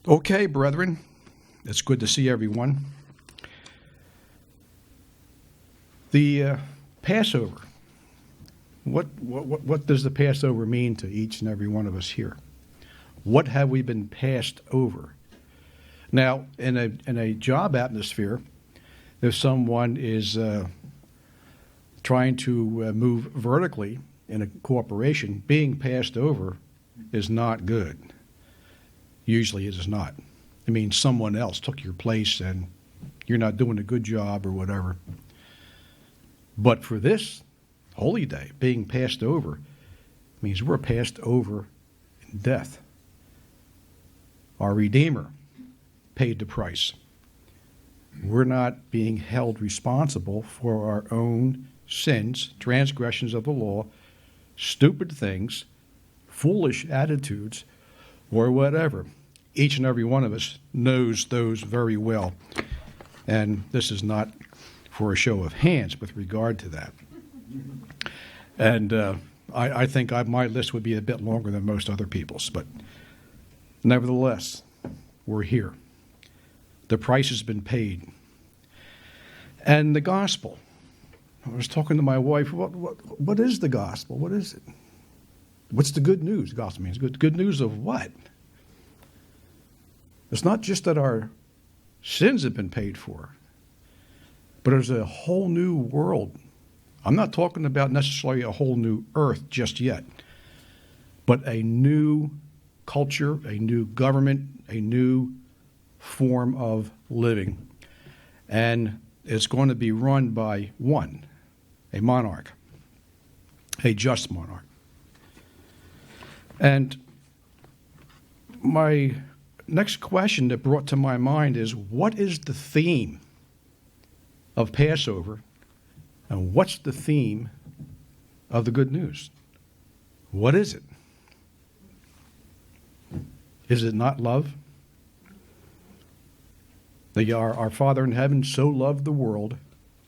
Okay, brethren, it's good to see everyone. The Passover. What does the Passover mean to each and every one of us here? What have we been passed over? Now, in a job atmosphere, if someone is trying to move vertically in a corporation, being passed over is not good. Usually it is not. It means someone else took your place and you're not doing a good job or whatever. But for this holy day, being passed over means we're passed over in death. Our Redeemer paid the price. We're not being held responsible for our own sins, transgressions of the law, stupid things, foolish attitudes, or whatever. Each and every one of us knows those very well. And this is not for a show of hands with regard to that. And I think my list would be a bit longer than most other people's. But nevertheless, we're here. The price has been paid. And the gospel. I was talking to my wife, what is the gospel? What is it? What's the good news? The gospel means good news of what? It's not just that our sins have been paid for, but there's a whole new world. I'm not talking about necessarily a whole new earth just yet, but a new culture, a new government, a new form of living. And it's going to be run by one, a monarch, a just monarch. And my next question that brought to my mind is, what is the theme of Passover, and what's the theme of the good news? What is it? Is it not love? That our Father in heaven so loved the world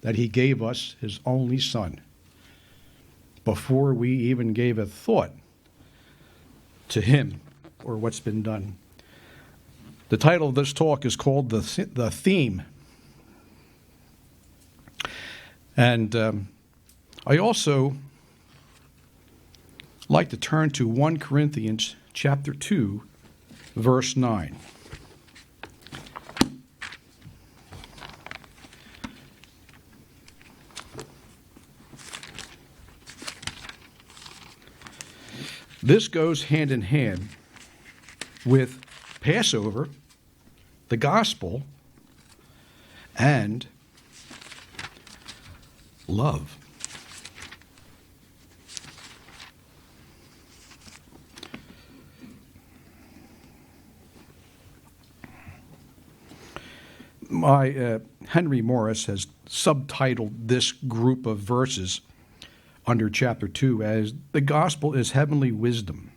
that he gave us his only Son before we even gave a thought to him or what's been done. The title of this talk is called The Theme. And I also like to turn to 1 Corinthians chapter 2, verse 9. This goes hand in hand with Passover, the gospel, and love. Henry Morris has subtitled this group of verses under chapter 2 as the gospel is heavenly wisdom.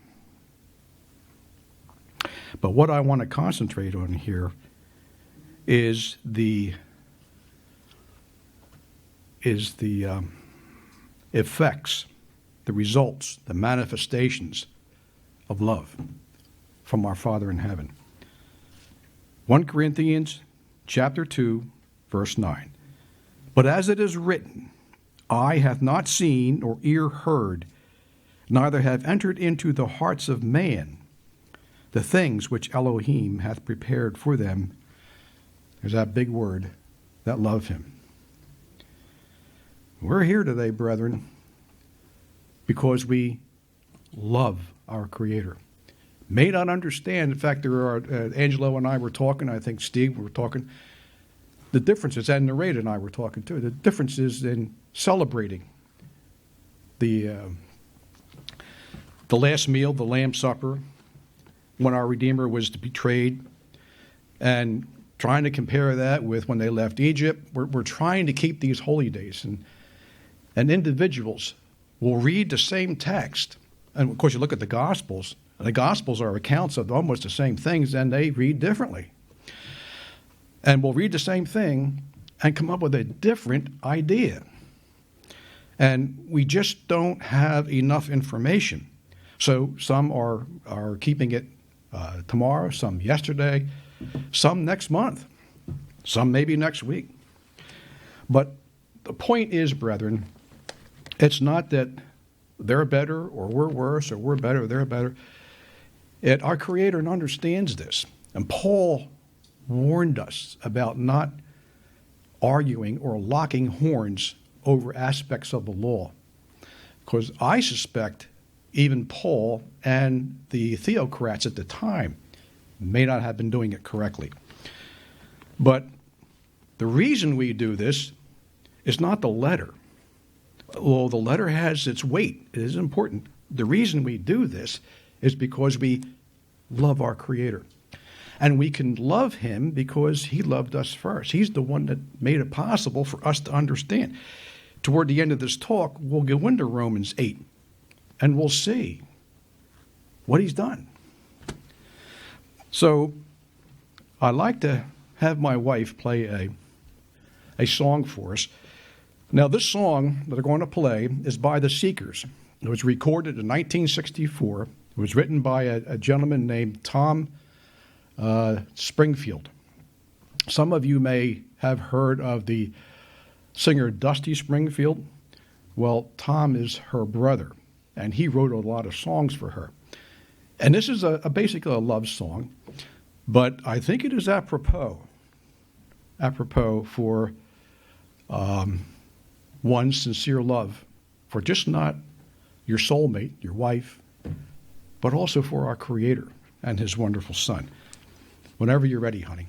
But what I want to concentrate on here is the effects, the results, the manifestations of love from our Father in heaven. 1 Corinthians chapter 2, verse 9. But as it is written, eye hath not seen nor ear heard, neither have entered into the hearts of man the things which Elohim hath prepared for them. There's that big word, that love him. We're here today, brethren, because we love our Creator. May not understand, in fact, Angelo and I were talking, I think Steve were talking, the differences, and Narada and I were talking too, the differences in celebrating the last meal, the Lamb's Supper, when our Redeemer was betrayed, and trying to compare that with when they left Egypt. We're trying to keep these holy days, and individuals will read the same text. And of course, you look at the Gospels, and the Gospels are accounts of almost the same things, and they read differently. And we'll read the same thing and come up with a different idea. And we just don't have enough information. So some are keeping it tomorrow, some yesterday, some next month, some maybe next week. But the point is, brethren, it's not that they're better or we're worse or we're better or they're better. Our Creator understands this. And Paul warned us about not arguing or locking horns over aspects of the law. Because I suspect even Paul and the theocrats at the time may not have been doing it correctly. But the reason we do this is not the letter. Well, the letter has its weight. It is important. The reason we do this is because we love our Creator. And we can love Him because He loved us first. He's the one that made it possible for us to understand. Toward the end of this talk, we'll go into Romans 8, and we'll see what He's done. So I'd like to have my wife play a song for us. Now, this song that I'm going to play is by the Seekers. It was recorded in 1964. It was written by a gentleman named Tom Springfield. Some of you may have heard of the singer Dusty Springfield. Well, Tom is her brother, and he wrote a lot of songs for her. And this is basically a love song, but I think it is apropos for one's sincere love for just not your soulmate, your wife, but also for our Creator and His wonderful Son. Whenever you're ready, honey.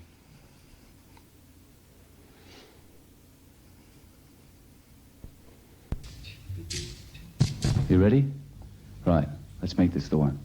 You ready? Right, let's make this the one.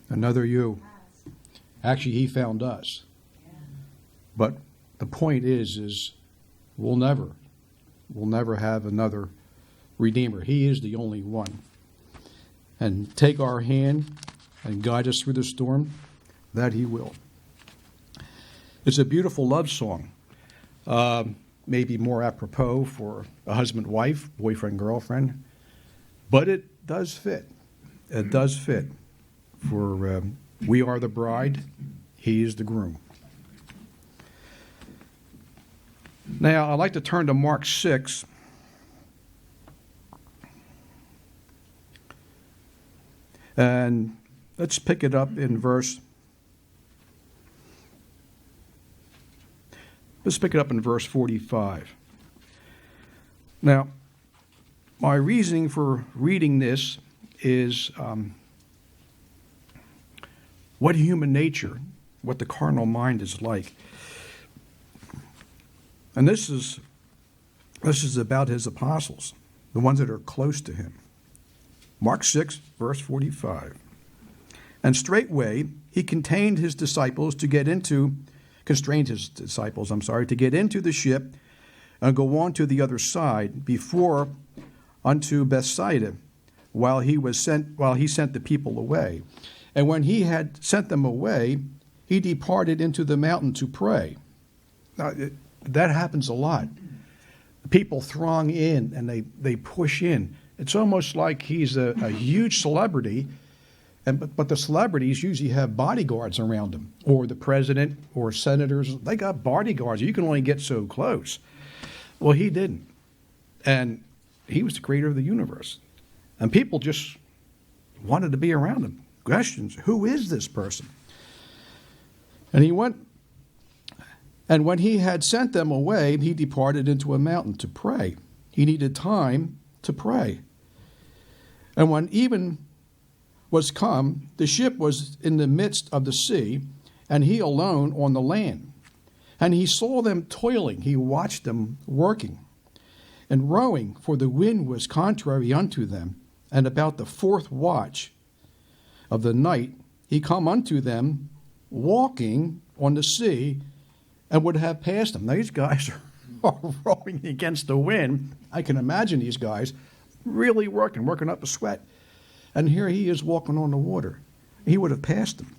Another you. Actually, He found us. But the point is we'll never have another Redeemer. He is the only one. And take our hand and guide us through the storm. That he will. It's a beautiful love song. Maybe more apropos for a husband-wife, boyfriend-girlfriend. But it does fit. It does fit. For we are the bride, he is the groom. Now, I'd like to turn to Mark 6. And let's pick it up in verse 45. Now, my reasoning for reading this is what human nature, what the carnal mind is like. And this is about his apostles, the ones that are close to him. Mark 6, verse 45. And straightway he constrained his disciples to get into the ship and go on to the other side before unto Bethsaida, while he sent the people away. And when he had sent them away, he departed into the mountain to pray. Now, that happens a lot. People throng in and they push in. It's almost like he's a huge celebrity, but the celebrities usually have bodyguards around them, or the president or senators. They got bodyguards. You can only get so close. Well, he didn't. And he was the creator of the universe. And people just wanted to be around him. Questions, who is this person? And he went, and when he had sent them away, he departed into a mountain to pray. He needed time to pray. And when even was come, the ship was in the midst of the sea, and he alone on the land. And he saw them toiling. He watched them working and rowing, for the wind was contrary unto them. And about the fourth watch of the night, he come unto them, walking on the sea, and would have passed them. Now, these guys are rowing against the wind. I can imagine these guys really working up a sweat. And here he is walking on the water. He would have passed them.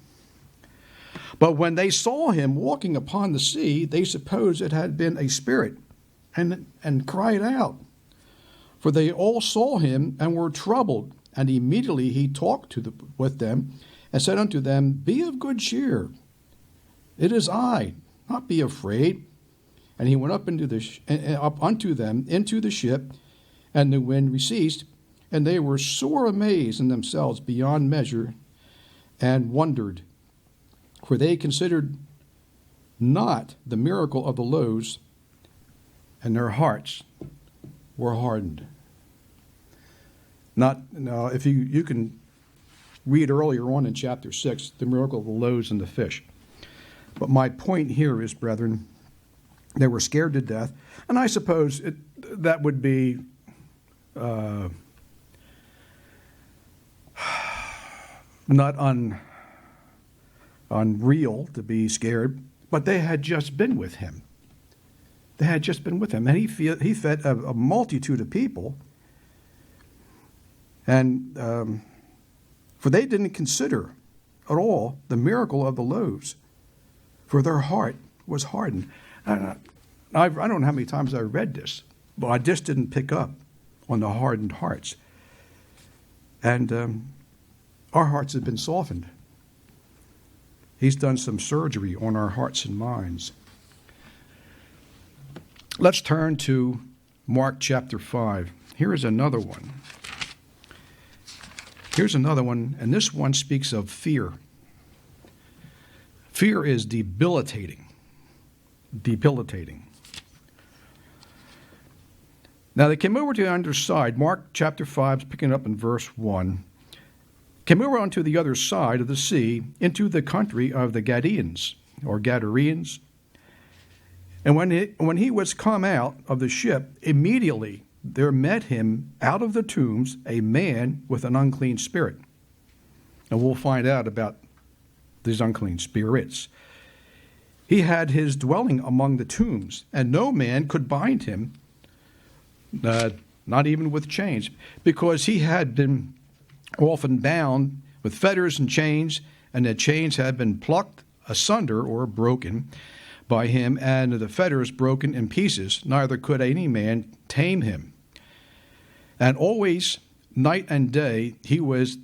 But when they saw him walking upon the sea, they supposed it had been a spirit, and cried out. For they all saw him and were troubled. And immediately he talked with them, and said unto them, Be of good cheer. It is I, not be afraid. And he went up up unto them into the ship, and the wind ceased, and they were sore amazed in themselves beyond measure, and wondered. For they considered not the miracle of the loaves, and their hearts were hardened. Now, if you can read earlier on in chapter 6, the miracle of the loaves and the fish. But my point here is, brethren, they were scared to death, and I suppose that would be not unreal to be scared, but they had just been with him. They had just been with him, and he fed a multitude of people. And for they didn't consider at all the miracle of the loaves, for their heart was hardened. I don't know how many times I read this, but I just didn't pick up on the hardened hearts. And our hearts have been softened. He's done some surgery on our hearts and minds. Let's turn to Mark chapter 5. Here is another one. Here's another one, and this one speaks of fear. Fear is debilitating. Debilitating. Now, they came over to the other side. Mark chapter 5, picking up in verse 1. Came over onto the other side of the sea into the country of the Gadareans, or Gadareans. And when he was come out of the ship, immediately there met him out of the tombs a man with an unclean spirit. And we'll find out about these unclean spirits. He had his dwelling among the tombs, and no man could bind him, not even with chains, because he had been often bound with fetters and chains, and the chains had been plucked asunder or broken by him, and the fetters broken in pieces, neither could any man tame him. And always, night and day, he was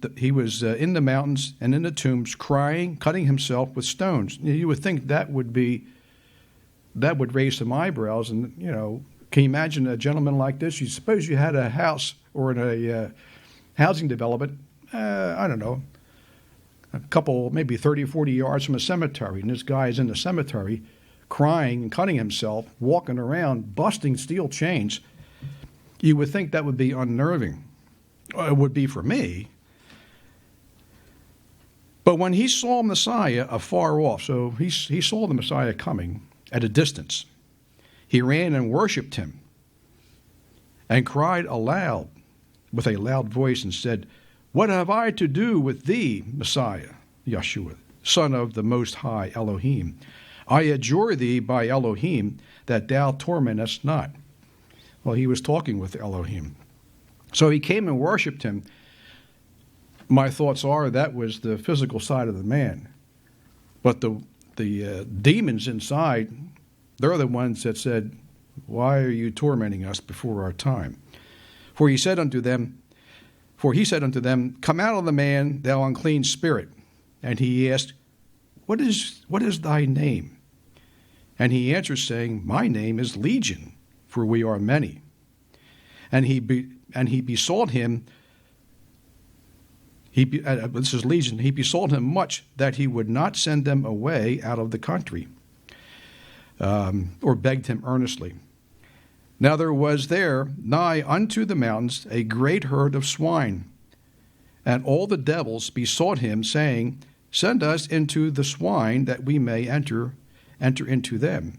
in the mountains and in the tombs, crying, cutting himself with stones. You would think that would raise some eyebrows. And can you imagine a gentleman like this? You suppose you had a house or in a housing development, I don't know, a couple, maybe 30 or 40 yards from a cemetery, and this guy is in the cemetery crying and cutting himself, walking around, busting steel chains. You would think that would be unnerving. It would be for me. But when he saw Messiah afar off, so he saw the Messiah coming at a distance, he ran and worshipped him and cried aloud with a loud voice and said, "What have I to do with thee, Messiah, Yeshua, Son of the Most High Elohim? I adjure thee by Elohim that thou tormentest not." Well, he was talking with Elohim. So he came and worshipped him. My thoughts are that was the physical side of the man. But the demons inside, they're the ones that said, "Why are you tormenting us before our time?" For he said unto them, "Come out of the man, thou unclean spirit." And he asked, What is thy name? And he answered, saying, My name is Legion, for we are many. And he besought him. This is Legion. He besought him much that he would not send them away out of the country, or begged him earnestly. Now there was there nigh unto the mountains a great herd of swine, and all the devils besought him, saying, Send us into the swine, that we may enter into them.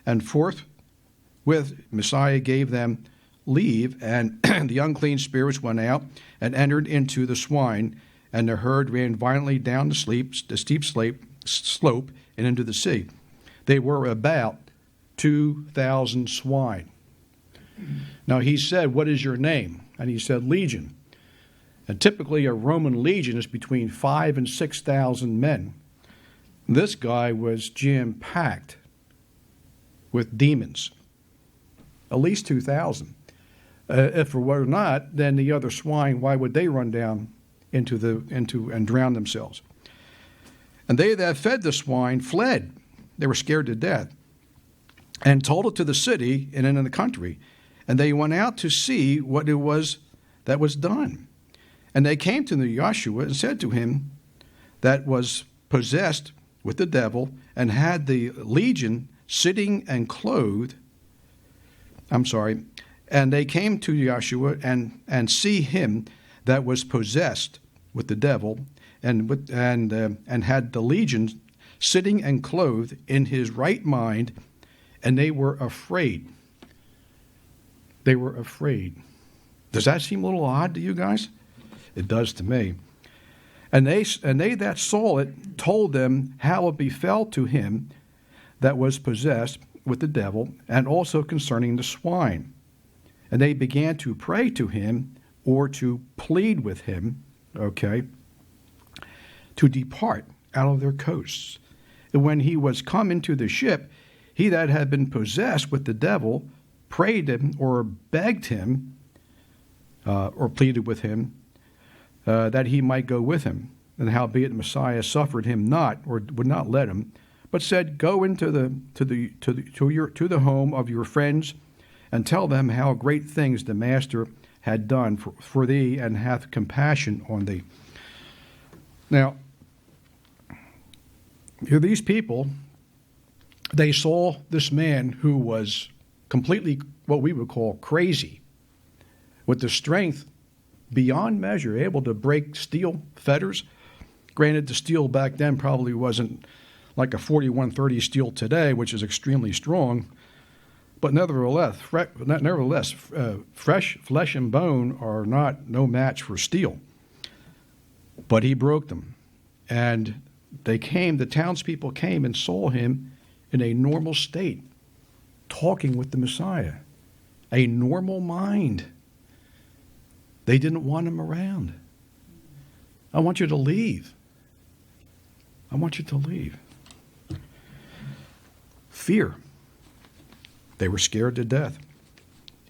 And forthwith Messiah gave them leave, and the unclean spirits went out and entered into the swine, and the herd ran violently down the steep slope and into the sea. They were about 2,000 swine. Now he said, "What is your name?" And he said, "Legion." And typically a Roman legion is between 5,000 and 6,000 men. This guy was jam-packed with demons, at least 2,000. If it were not, then the other swine, why would they run down into and drown themselves? And they that fed the swine fled. They were scared to death, and told it to the city and in the country. And they went out to see what it was that was done. And they came to the Yeshua and said to him that was possessed with the devil and had the legion sitting and clothed. And they came to Yeshua and see him that was possessed with the devil and had the legion sitting and clothed in his right mind, and they were afraid. They were afraid. Does that seem a little odd to you guys? It does to me. And they that saw it told them how it befell to him that was possessed with the devil, and also concerning the swine. And they began to pray to him, or to plead with him, to depart out of their coasts. And when he was come into the ship, he that had been possessed with the devil prayed him, or begged him, or pleaded with him, that he might go with him. And howbeit Messiah suffered him not, or would not let him, but said, Go into the home of your friends, and tell them how great things the Master had done for thee, and hath compassion on thee. Now, these people, they saw this man who was completely what we would call crazy, with the strength beyond measure, able to break steel fetters. Granted, the steel back then probably wasn't like a 4130 steel today, which is extremely strong. But nevertheless, fresh flesh and bone are no match for steel. But he broke them. And the townspeople came and saw him in a normal state, talking with the Messiah. A normal mind. They didn't want him around. I want you to leave. I want you to leave. Fear. They were scared to death.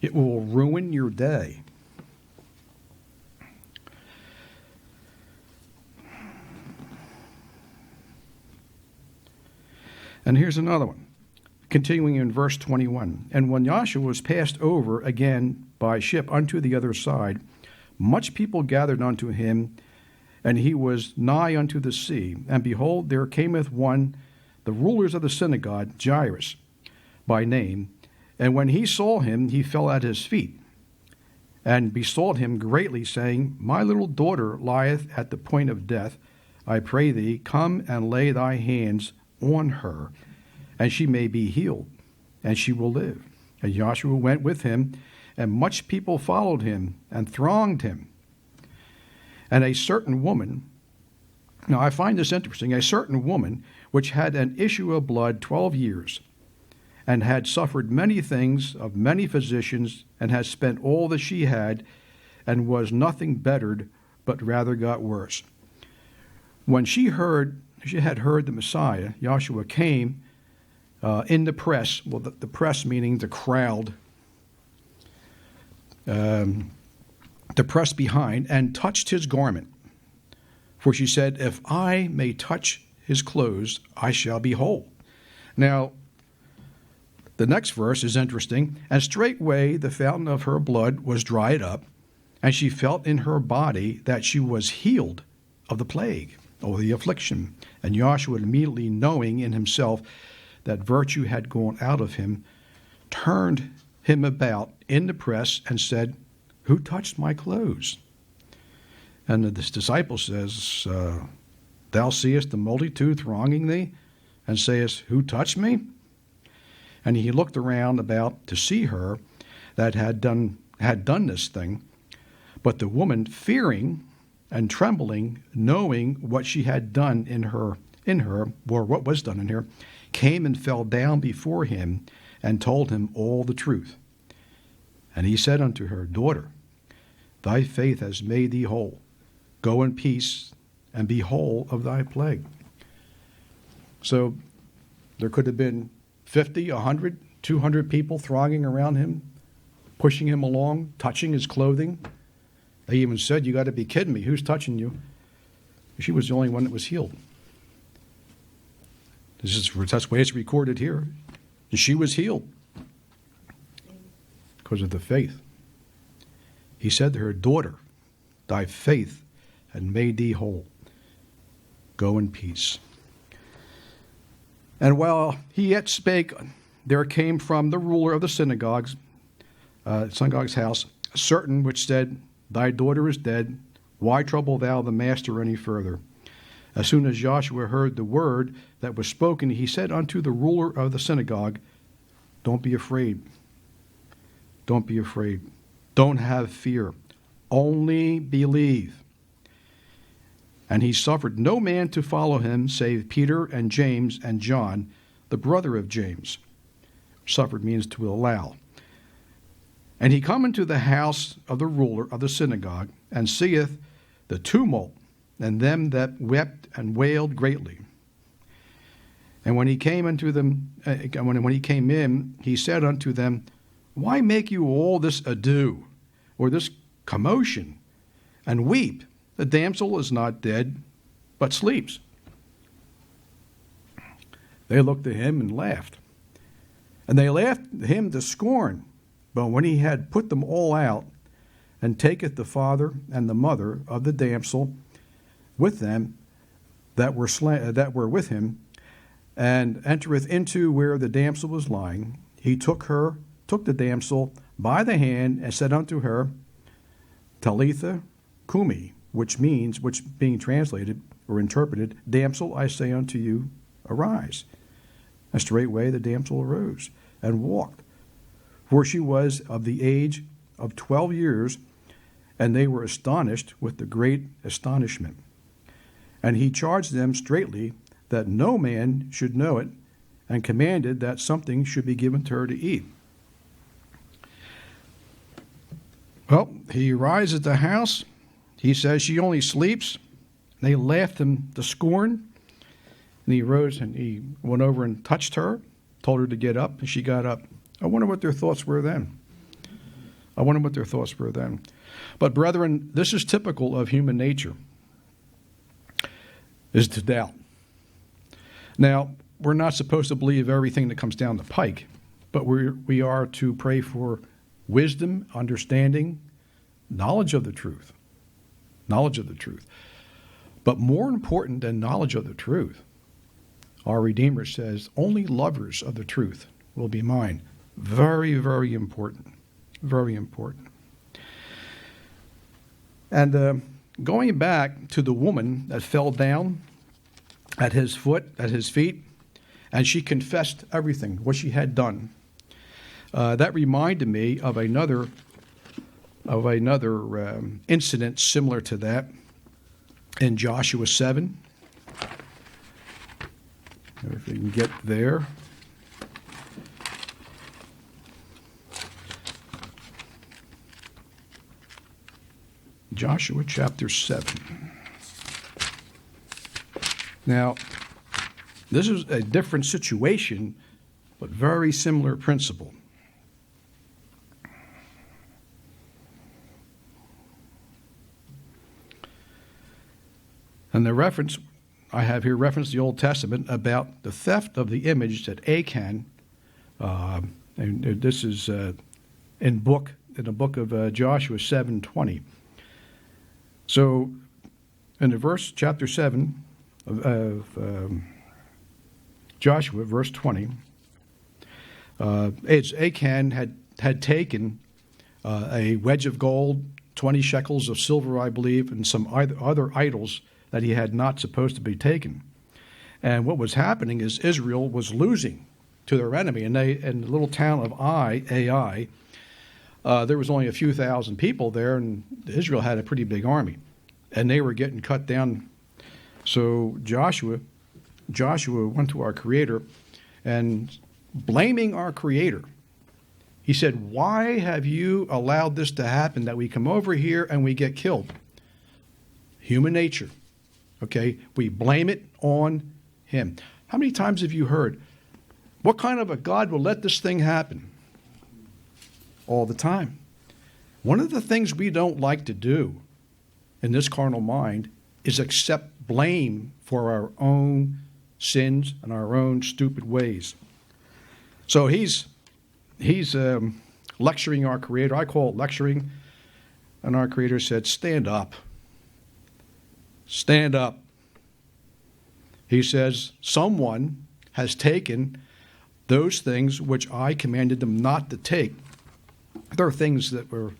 It will ruin your day. And here's another one, continuing in verse 21. And when Joshua was passed over again by ship unto the other side, much people gathered unto him, and he was nigh unto the sea. And behold, there cameth one, the rulers of the synagogue, Jairus by name. And when he saw him, he fell at his feet, and besought him greatly, saying, My little daughter lieth at the point of death. I pray thee, come and lay thy hands on her, and she may be healed, and she will live. And Joshua went with him, and much people followed him and thronged him. And a certain woman, now I find this interesting, a certain woman which had an issue of blood 12 years, and had suffered many things of many physicians, and had spent all that she had, and was nothing bettered, but rather got worse. When she had heard the Messiah, Joshua came in the press, well, the press meaning the crowd, the press behind, and touched his garment. For she said, If I may touch his clothes, I shall be whole. Now, the next verse is interesting. And straightway the fountain of her blood was dried up, and she felt in her body that she was healed of the plague, or the affliction. And Joshua, immediately knowing in himself that virtue had gone out of him, turned him about in the press and said, Who touched my clothes? And the disciple says, Thou seest the multitude thronging thee, and sayest, Who touched me? And he looked around about to see her that had done this thing. But the woman, fearing and trembling, knowing what she had done in her, or what was done in her, came and fell down before him and told him all the truth. And he said unto her, Daughter, thy faith has made thee whole. Go in peace and be whole of thy plague. So there could have been 50, 100, 200 people thronging around him, pushing him along, touching his clothing. They even said, You got to be kidding me. Who's touching you? She was the only one that was healed. That's the way it's recorded here. And she was healed because of the faith. He said to her, Daughter, thy faith had made thee whole. Go in peace. And while he yet spake, there came from the ruler of the synagogue's house a certain which said, Thy daughter is dead. Why trouble thou the master any further? As soon as Joshua heard the word that was spoken, he said unto the ruler of the synagogue, Don't be afraid. Don't be afraid. Don't have fear. Only believe. And he suffered no man to follow him, save Peter and James and John, the brother of James. Suffered means to allow. And he come into the house of the ruler of the synagogue, and seeth the tumult, and them that wept and wailed greatly. And when he came into them, when he came in, he said unto them, Why make you all this ado, or this commotion, and weep? The damsel is not dead, but sleeps. They looked at him and laughed. And they laughed him to scorn. But when he had put them all out, and taketh the father and the mother of the damsel with them that were with him, and entereth into where the damsel was lying, he took the damsel by the hand, and said unto her, Talitha cumi, which being translated or interpreted, Damsel, I say unto you, arise. And straightway the damsel arose and walked, for she was of the age of 12 years, and they were astonished with the great astonishment. And he charged them straitly that no man should know it, and commanded that something should be given to her to eat. Well, he arrives at the house. He says she only sleeps. They laughed him to scorn. And he rose and he went over and touched her, told her to get up, and she got up. I wonder what their thoughts were then. But brethren, this is typical of human nature, is to doubt. Now, we're not supposed to believe everything that comes down the pike, but we are to pray for wisdom, understanding, knowledge of the truth. But more important than knowledge of the truth, our Redeemer says, only lovers of the truth will be mine. Very, very important. Very important. And going back to the woman that fell down at his feet, and she confessed everything, what she had done. That reminded me of another incident similar to that in Joshua 7. If we can get there. Joshua chapter 7. Now, this is a different situation, but very similar principle. And the reference, I have here referenced the Old Testament about the theft of the image that Achan, and this is in the book of Joshua 7:20. So, in the verse, chapter 7 of Joshua, verse 20, Achan had taken a wedge of gold, 20 shekels of silver, I believe, and some other idols that he had not supposed to be taken. And what was happening is Israel was losing to their enemy. And in the little town of Ai, there was only a few thousand people there, and Israel had a pretty big army. And they were getting cut down. So Joshua went to our Creator, and blaming our Creator, he said, "Why have you allowed this to happen, that we come over here and we get killed?" Human nature. Okay, we blame it on him. How many times have you heard, what kind of a God will let this thing happen? All the time. One of the things we don't like to do in this carnal mind is accept blame for our own sins and our own stupid ways. So he's lecturing our Creator. I call it lecturing. And our Creator said, "Stand up. Stand up." He says, someone has taken those things which I commanded them not to take. There are things that were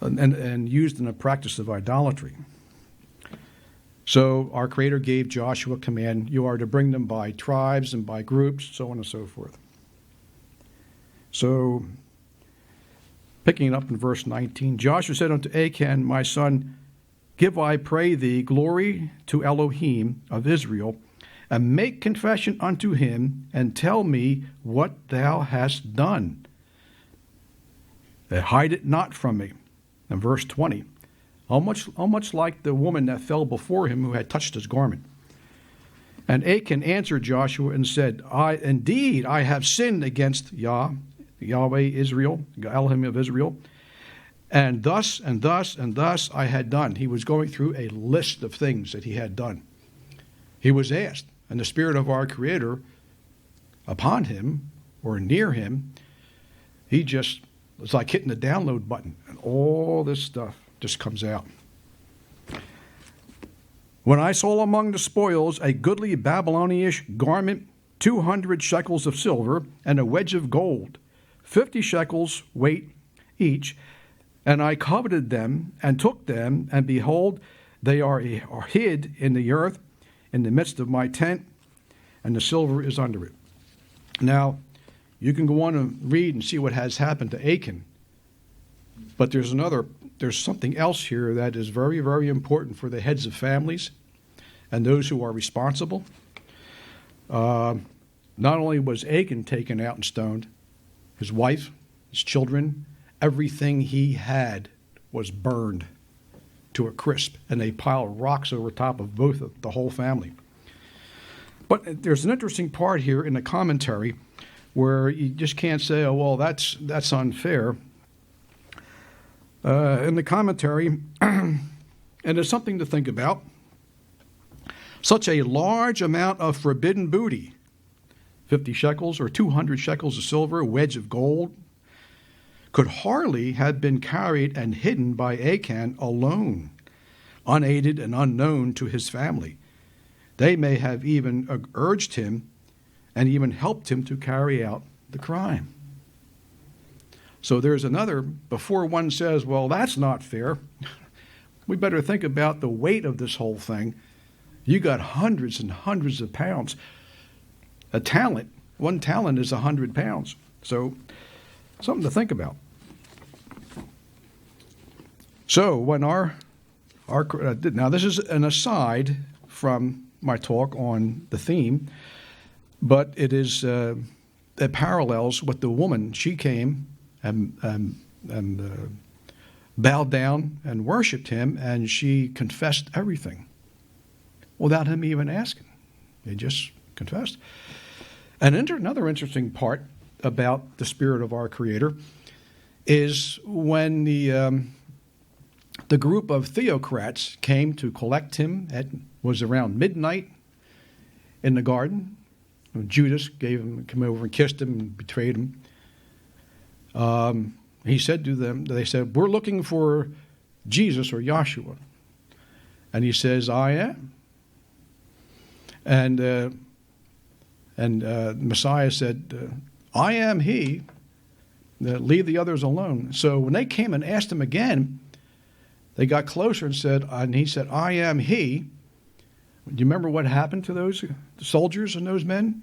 and used in the practice of idolatry. So our Creator gave Joshua a command, you are to bring them by tribes and by groups, so on and so forth. So, picking it up in verse 19, Joshua said unto Achan, my son, give, I pray thee, glory to Elohim of Israel, and make confession unto him, and tell me what thou hast done. And hide it not from me. And verse 20, how much like the woman that fell before him who had touched his garment. And Achan answered Joshua and said, Indeed, I have sinned against Yahweh Israel, Elohim of Israel, and thus and thus and thus I had done. He was going through a list of things that he had done. He was asked, and the Spirit of our Creator upon him, or near him, it's like hitting the download button, and all this stuff just comes out. When I saw among the spoils a goodly Babylonish garment, 200 shekels of silver, and a wedge of gold, 50 shekels weight each, and I coveted them, and took them, and behold, they are hid in the earth, in the midst of my tent, and the silver is under it. Now, you can go on and read and see what has happened to Achan. But there's something else here that is very, very important for the heads of families and those who are responsible. Not only was Achan taken out and stoned, his wife, his children, everything he had was burned to a crisp, and they piled rocks over top of the whole family. But there's an interesting part here in the commentary where you just can't say, oh, well, that's unfair. In the commentary, and there's something to think about, such a large amount of forbidden booty, 50 shekels or 200 shekels of silver, a wedge of gold, could hardly have been carried and hidden by Achan alone, unaided and unknown to his family. They may have even urged him and even helped him to carry out the crime. So there's another, before one says, well, that's not fair, we better think about the weight of this whole thing. You got hundreds and hundreds of pounds. A talent, one talent is 100 pounds. So something to think about. So when now this is an aside from my talk on the theme, but it is it parallels what the woman, she came and bowed down and worshipped him, and she confessed everything without him even asking. They just confessed. And another interesting part about the Spirit of our Creator is when the group of theocrats came to collect him. It was around midnight in the garden. Judas came over and kissed him and betrayed him. He said to them, they said, we're looking for Jesus or Yahshua. And he says, I am. And Messiah said, I am he. Leave the others alone. So when they came and asked him again, they got closer and he said, I am he. Do you remember what happened to those soldiers and those men?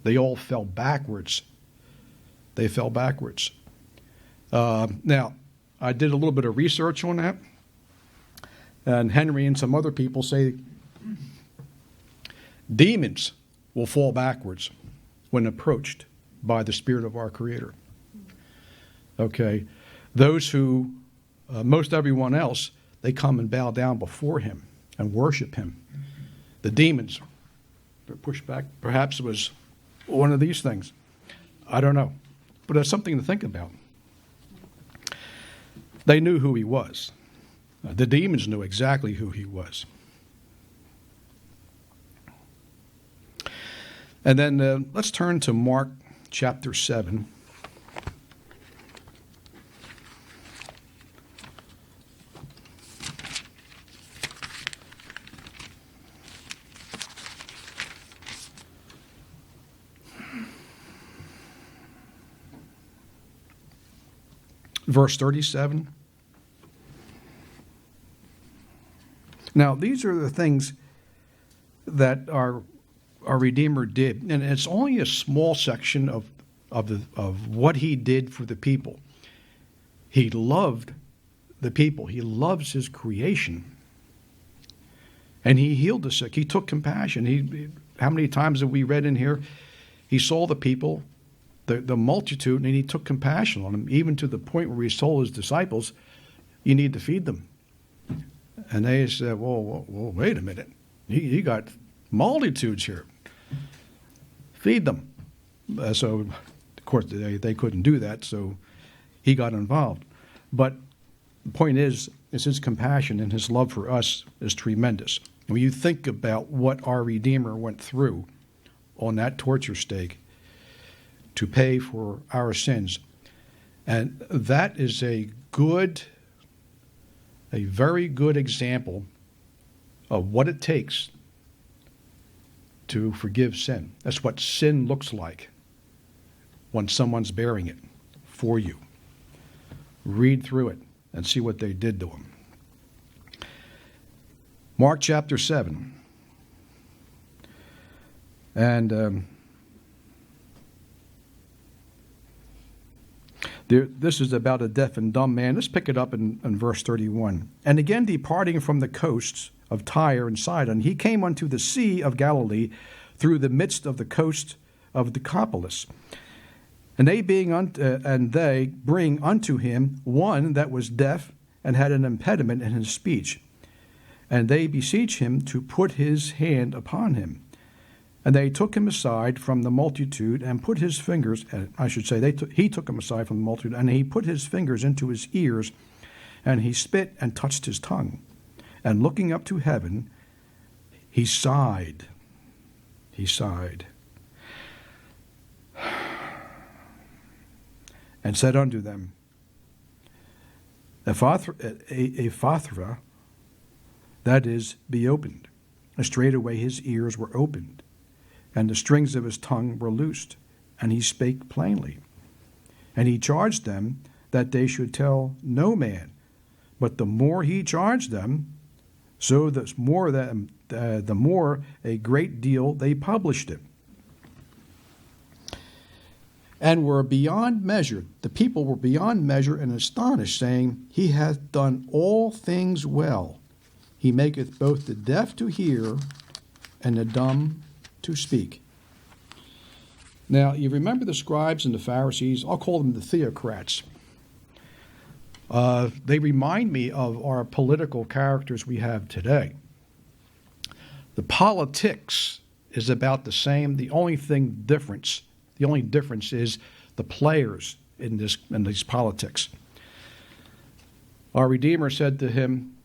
They all fell backwards. They fell backwards. Now, I did a little bit of research on that. And Henry and some other people say demons will fall backwards when approached by the Spirit of our Creator. Okay. Those who, most everyone else, they come and bow down before him and worship him. The demons are pushed back. Perhaps it was one of these things. I don't know. But that's something to think about. They knew who he was. The demons knew exactly who he was. And then let's turn to Mark chapter 7. Verse 37. Now, these are the things that our Redeemer did, and it's only a small section of what he did for the people. He loved the people. He loves his creation, and he healed the sick. He took compassion. How many times have we read in here? He saw the people, the multitude, and he took compassion on them, even to the point where he told his disciples, "You need to feed them." And they said, "Well, wait a minute. He got multitudes here. Feed them." So, of course, they couldn't do that, so he got involved. But the point is his compassion and his love for us is tremendous. When you think about what our Redeemer went through on that torture stake to pay for our sins, and that is a very good example of what it takes to forgive sin. That's what sin looks like when someone's bearing it for you. Read through it and see what they did to him. Mark chapter 7. And this is about a deaf and dumb man. Let's pick it up in verse 31. And again, departing from the coasts of Tyre and Sidon, he came unto the Sea of Galilee through the midst of the coast of Decapolis. And they bring unto him one that was deaf and had an impediment in his speech. And they beseech him to put his hand upon him. And they took him aside from the multitude and put his fingers, he took him aside from the multitude, and he put his fingers into his ears, and he spit and touched his tongue. And looking up to heaven, he sighed. He sighed. And said unto them, Ephathra, that is, be opened. And straightway his ears were opened, and the strings of his tongue were loosed, and he spake plainly. And he charged them that they should tell no man. But the more he charged them, so the more a great deal they published it. And were beyond measure, the people were beyond measure and astonished, saying, He hath done all things well. He maketh both the deaf to hear and the dumb to speak. Now, you remember the scribes and the Pharisees? I'll call them the theocrats. They remind me of our political characters we have today. The politics is about the same. The only difference is the players in these politics. Our Redeemer said to them,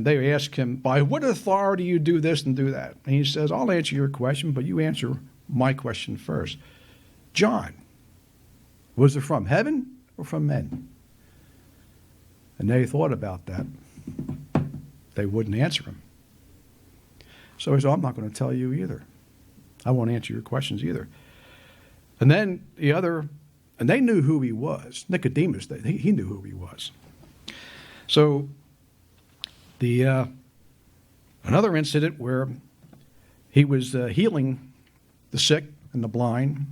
they asked him, by what authority you do this and do that? And he says, I'll answer your question, but you answer my question first. John, was it from heaven or from men? And they thought about that. They wouldn't answer him. So he said, I'm not going to tell you either. I won't answer your questions either. And then and they knew who he was. Nicodemus, he knew who he was. So another incident where he was healing the sick and the blind,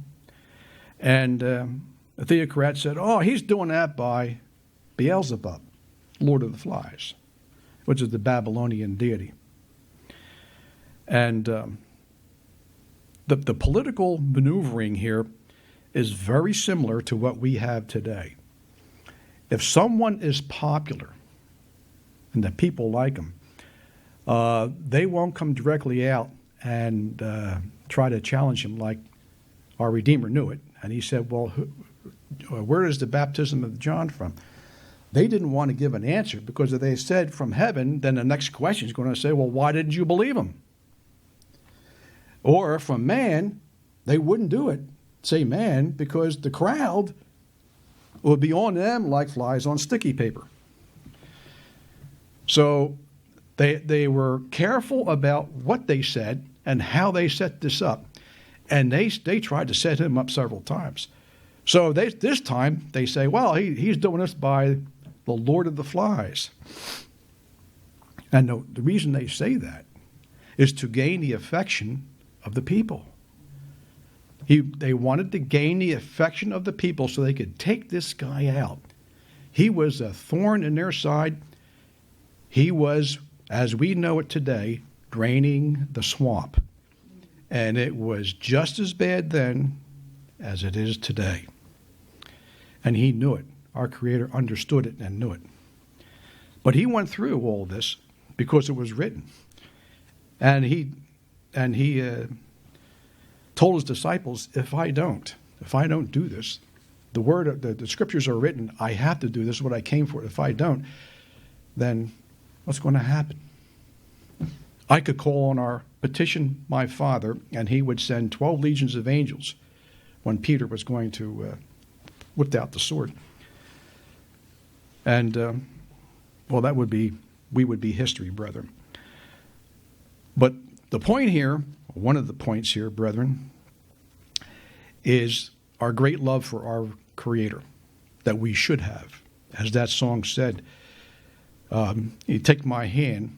and the theocrat said, he's doing that by Beelzebub, Lord of the Flies, which is the Babylonian deity. And the political maneuvering here is very similar to what we have today. If someone is popular and the people like them, they won't come directly out and try to challenge him like our Redeemer knew it. And he said, well, where is the baptism of John from? They didn't want to give an answer, because if they said from heaven, then the next question is going to say, well, why didn't you believe him? Or from man, they wouldn't do it. Say man, because the crowd would be on them like flies on sticky paper. So they were careful about what they said and how they set this up. And they tried to set him up several times. So this time they say, well, he's doing this by the Lord of the Flies. And the reason they say that is to gain the affection of the people. They wanted to gain the affection of the people so they could take this guy out. He was a thorn in their side. He was, as we know it today, draining the swamp. And it was just as bad then as it is today. And he knew it. Our Creator understood it and knew it. But he went through all this because it was written. And he told his disciples, if I don't do this, the scriptures are written, I have to do this, what I came for. If I don't, then what's going to happen? I could petition my Father, and he would send 12 legions of angels when Peter was going to whip out the sword. And, we would be history, brethren. But the point here, one of the points here, brethren, is our great love for our Creator that we should have. As that song said, you take my hand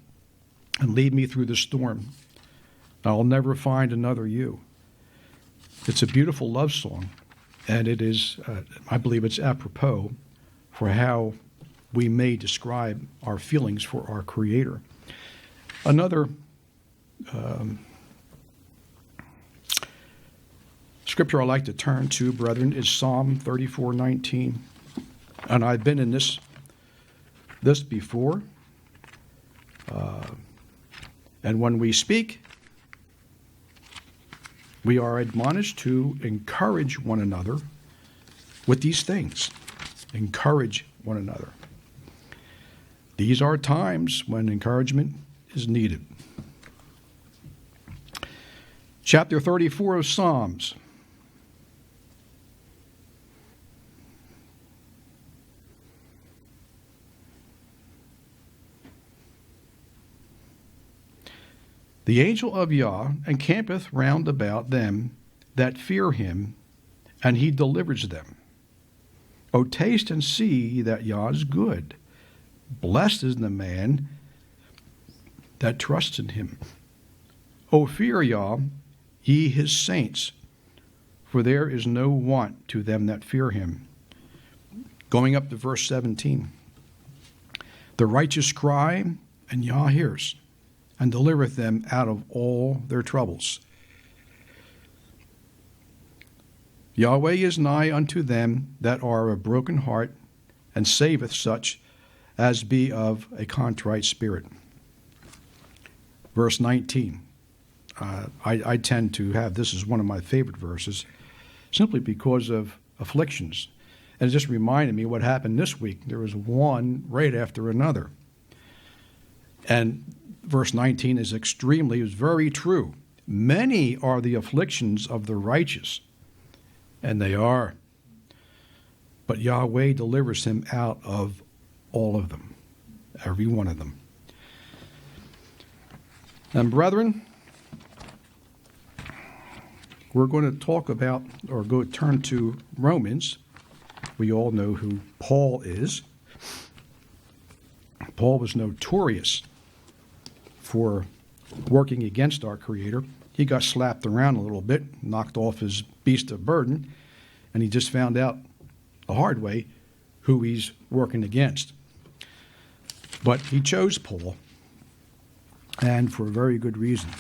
and lead me through the storm. I'll never find another you. It's a beautiful love song, and it is, I believe it's apropos for how we may describe our feelings for our Creator. Another scripture I like to turn to, brethren, is Psalm 34:19. And I've been in this before. And when we speak, we are admonished to encourage one another with these things. Encourage one another. These are times when encouragement is needed. Chapter 34 of Psalms. The angel of Yah encampeth round about them that fear him, and he delivers them. O taste and see that Yah is good. Blessed is the man that trusts in him. O fear Yah, ye his saints, for there is no want to them that fear him. Going up to verse 17. The righteous cry, and Yah hears, and delivereth them out of all their troubles. Yahweh is nigh unto them that are of broken heart, and saveth such as be of a contrite spirit. Verse 19. I tend to have this as one of my favorite verses, simply because of afflictions. And it just reminded me what happened this week. There was one right after another. And verse 19 is very true. Many are the afflictions of the righteous, and they are. But Yahweh delivers him out of all of them, every one of them. And brethren, we're going to talk about, or turn to Romans. We all know who Paul is. Paul was notorious for working against our Creator. He got slapped around a little bit, knocked off his beast of burden, and he just found out the hard way who he's working against. But he chose Paul, and for a very good reason.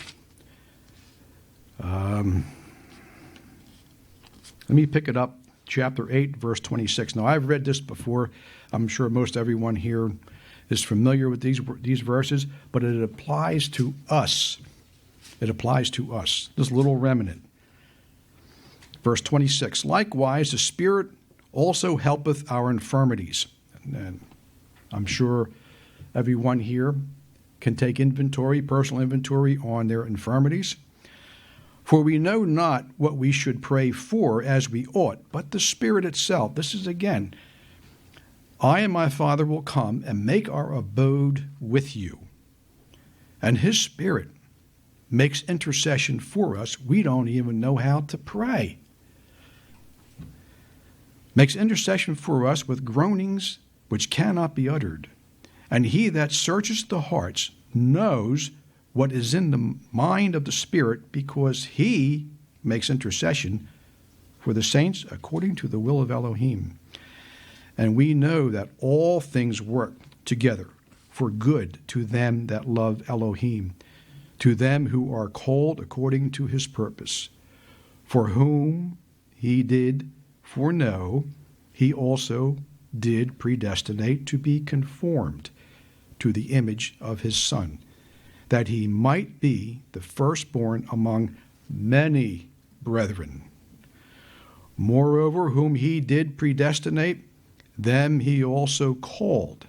Let me pick it up, chapter 8, verse 26. Now, I've read this before. I'm sure most everyone here is familiar with these verses, but it applies to us. It applies to us, this little remnant. Verse 26, likewise the Spirit also helpeth our infirmities. And I'm sure everyone here can take inventory, personal inventory on their infirmities. For we know not what we should pray for as we ought, but the Spirit itself. This is again, I and my Father will come and make our abode with you. And his Spirit makes intercession for us. We don't even know how to pray. Makes intercession for us with groanings which cannot be uttered. And he that searches the hearts knows what is in the mind of the Spirit, because he makes intercession for the saints according to the will of Elohim. And we know that all things work together for good to them that love Elohim, to them who are called according to his purpose. For whom he did foreknow, he also did predestinate to be conformed to the image of his Son, that he might be the firstborn among many brethren. Moreover, whom he did predestinate, them he also called.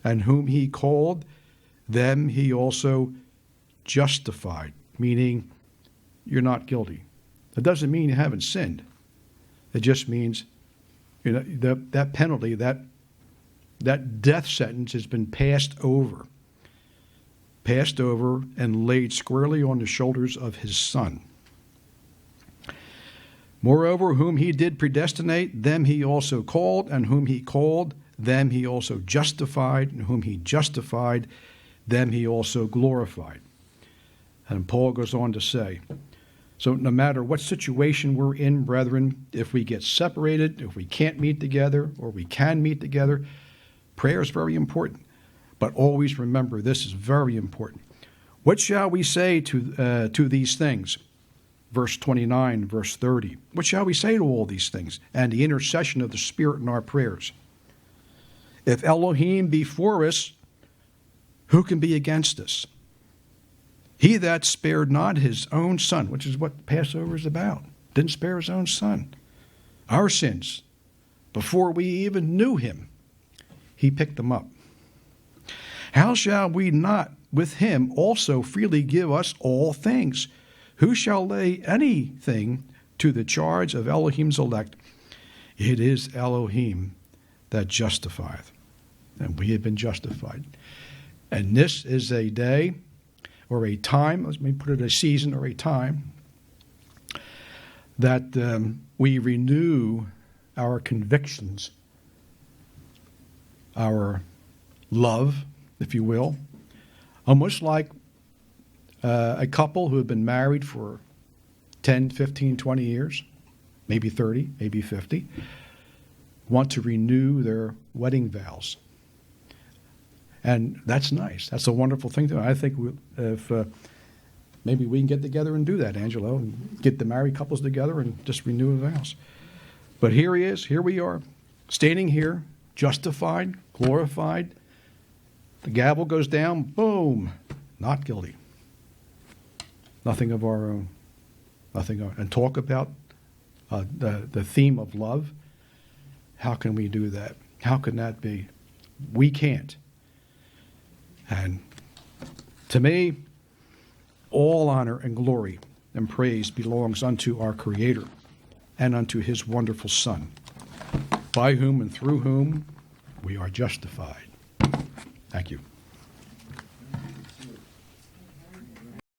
And whom he called, them he also justified, meaning you're not guilty. That doesn't mean you haven't sinned. It just means that penalty, that death sentence has been passed over and laid squarely on the shoulders of his Son. Moreover, whom he did predestinate, them he also called, and whom he called, them he also justified, and whom he justified, them he also glorified. And Paul goes on to say, so no matter what situation we're in, brethren, if we get separated, if we can't meet together, or we can meet together, prayer is very important. But always remember, this is very important. What shall we say to these things? Verse 29, verse 30. What shall we say to all these things? And the intercession of the Spirit in our prayers. If Elohim be for us, who can be against us? He that spared not his own son, which is what Passover is about, didn't spare his own son. Our sins, before we even knew him, he picked them up. How shall we not with him also freely give us all things? Who shall lay anything to the charge of Elohim's elect? It is Elohim that justifieth. And we have been justified. And this is a day or a time, let me put it a season or a time, that we renew our convictions, our love, if you will, almost like a couple who have been married for 10, 15, 20 years, maybe 30, maybe 50, want to renew their wedding vows. And that's nice. That's a wonderful thing to do. I think if maybe we can get together and do that, Angelo, and get the married couples together and just renew the vows. But here he is. Here we are, standing here, justified, glorified. The gavel goes down. Boom. Not guilty. Nothing of our own. Nothing. And talk about the theme of love. How can we do that? How can that be? We can't. And to me, all honor and glory and praise belongs unto our Creator and unto his wonderful Son, by whom and through whom we are justified. Thank you.